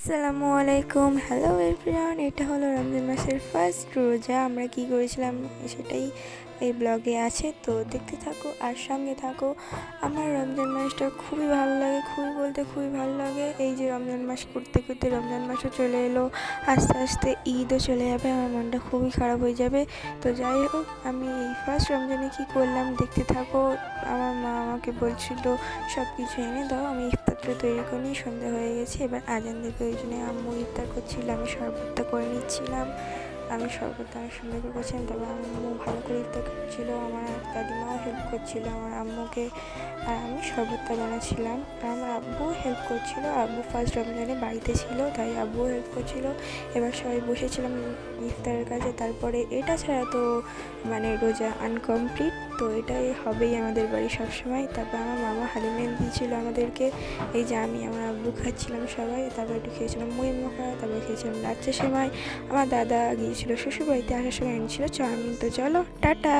আসসালামু আলাইকুম। Hello everyone, এটা হলো রমজান মাসের ফার্স্ট রোজা। আমরা কি করেছিলাম সেটাই এই ব্লগে আছে, তো দেখতে থাকো আর সঙ্গে থাকো। আমার রমজান মাসটা খুবই ভালো লাগে, খুবই বলতে খুবই ভালো লাগে। এই যে রমজান মাস করতে করতে রমজান মাসও চলে এলো, আস্তে আস্তে ঈদও চলে যাবে, আমার মনটা খুবই খারাপ হয়ে যাবে। তো যাই হোক, আমি এই ফার্স্ট রমজানে কী করলাম দেখতে থাকো। আমার মা আমাকে বলছিল সব কিছু এনে দাও, আমি ইফতারটা তৈরি করে নিই। সন্ধ্যা হয়ে গেছে, এবার আজান দেবে, ওই জন্য আম্মু ইফতার করছিল, আমি শরবতটা করে নিচ্ছিলাম। আমি শরবতটা অনেক সুন্দর করে করছিলাম, তবে আম্মু ভালো করে ইফতার করছিল, আমার দাদিমাও হেল্প করছিল আমার আম্মুকে, আর আমি শরবতটা বানাচ্ছিলাম। আর আমার আব্বুও হেল্প করছিল, আব্বু ফার্স্ট রমজানে বাড়িতে ছিল, তাই আব্বুও হেল্প করছিল। এবার সবাই বসেছিলাম ইফতারের কাছে। তারপরে এটা ছাড়া তো রোজা আনকমপ্লিট, তো এটাই হবেই আমাদের বাড়ি সবসময়। তারপর আমার মামা হালিম এনে দিয়েছিল আমাদেরকে, এই যে আমি আমার আব্বু খাচ্ছিলাম সবাই। তারপর একটু খেয়েছিলাম মুড়ি মাখা, তারপরে খেয়েছিলাম লাচ্চা সেমাই। আমার দাদা গিয়েছিল শ্বশুরবাড়িতে, আসার সময় এনেছিল চাউমিন। তো চলো টাটা।